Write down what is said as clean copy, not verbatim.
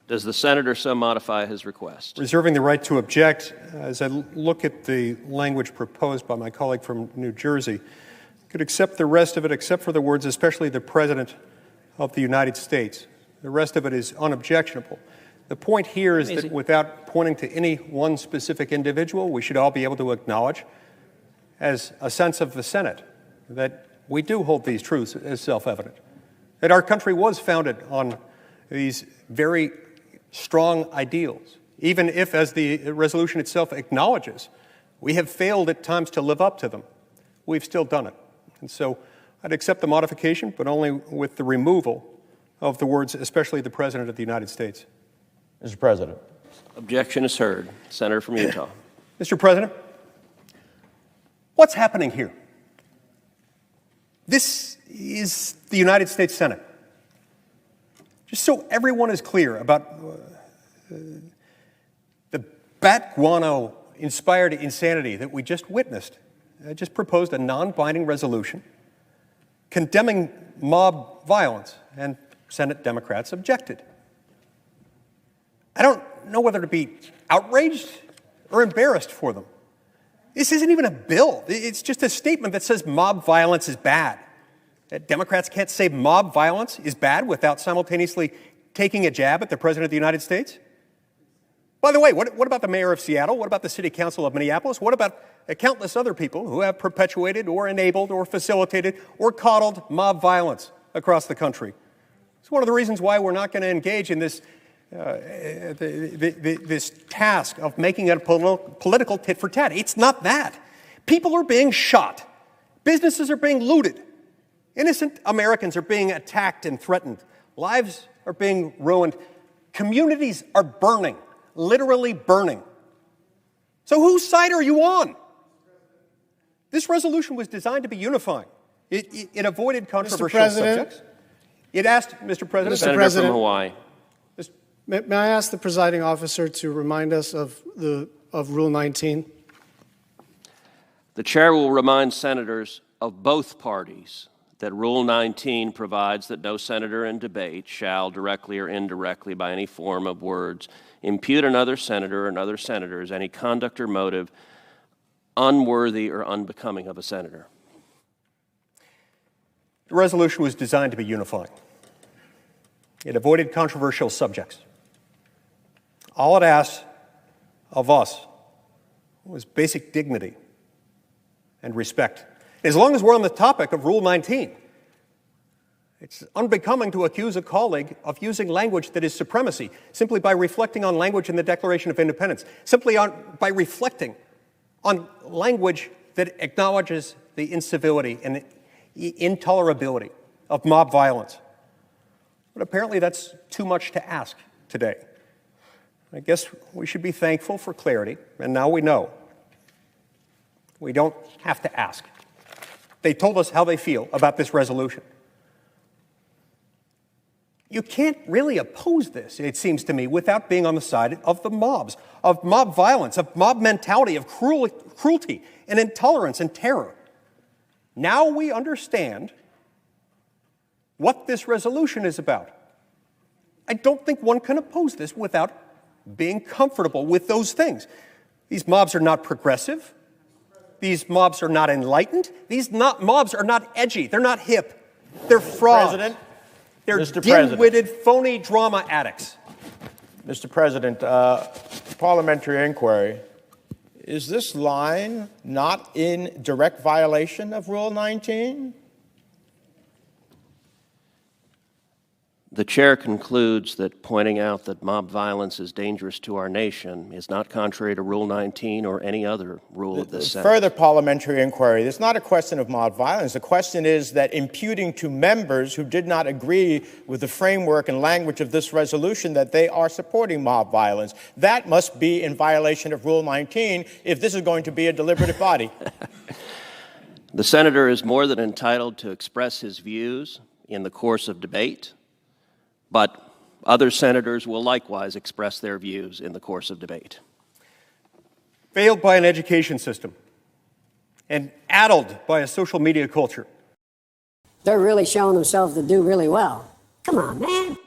Does the senator so modify his request? Reserving the right to object, as I look at the language proposed by my colleague from New Jersey, could accept the rest of it except for the words, especially the President of the United States. The rest of it is unobjectionable. The point here is that without pointing to any one specific individual, we should all be able to acknowledge, as a sense of the Senate, that we do hold these truths as self-evident, that our country was founded on these very strong ideals, even if, as the resolution itself acknowledges, we have failed at times to live up to them. We've still done it. And so I'd accept the modification, but only with the removal of the words, especially the President of the United States. Mr. President. Objection is heard. Senator from Utah. Mr. President, what's happening here? This is the United States Senate. Just so everyone is clear about the bat guano-inspired insanity that we just witnessed, I just proposed a non-binding resolution condemning mob violence, and Senate Democrats objected. I don't know whether to be outraged or embarrassed for them. This isn't even a bill. It's just a statement that says mob violence is bad. That Democrats can't say mob violence is bad without simultaneously taking a jab at the President of the United States? By the way, what about the mayor of Seattle? What about the city council of Minneapolis? What about countless other people who have perpetuated or enabled or facilitated or coddled mob violence across the country? It's one of the reasons why we're not going to engage in this this task of making it a political tit for tat. It's not that. People are being shot. Businesses are being looted. Innocent Americans are being attacked and threatened. Lives are being ruined. Communities are burning, literally burning. So whose side are you on? This resolution was designed to be unifying. It avoided controversial subjects. It asked, Mr. President. Senator from Hawaii. May I ask the presiding officer to remind us of Rule 19? The chair will remind senators of both parties that Rule 19 provides that no senator in debate shall, directly or indirectly by any form of words, impute another senator and other senators any conduct or motive unworthy or unbecoming of a senator. The resolution was designed to be unifying. It avoided controversial subjects. All it asked of us was basic dignity and respect. As long as we're on the topic of Rule 19, it's unbecoming to accuse a colleague of using language that is supremacy simply by reflecting on language in the Declaration of Independence, by reflecting on language that acknowledges the incivility and intolerability of mob violence. But apparently that's too much to ask today. I guess we should be thankful for clarity, and now we know. We don't have to ask. They told us how they feel about this resolution. You can't really oppose this, it seems to me, without being on the side of the mobs, of mob violence, of mob mentality, of cruelty and intolerance and terror. Now we understand what this resolution is about. I don't think one can oppose this without being comfortable with those things. These mobs are not progressive. These mobs are not enlightened. These mobs are not edgy. They're not hip. They're frauds. They're dim-witted, phony drama addicts. Mr. President, parliamentary inquiry. Is this line not in direct violation of Rule 19? The chair concludes that pointing out that mob violence is dangerous to our nation is not contrary to Rule 19 or any other rule of the Senate. Further parliamentary inquiry. It's not a question of mob violence. The question is that imputing to members who did not agree with the framework and language of this resolution that they are supporting mob violence. That must be in violation of Rule 19 if this is going to be a deliberative body. The senator is more than entitled to express his views in the course of debate. But other senators will likewise express their views in the course of debate. Failed by an education system and addled by a social media culture. They're really showing themselves to do really well. Come on, man.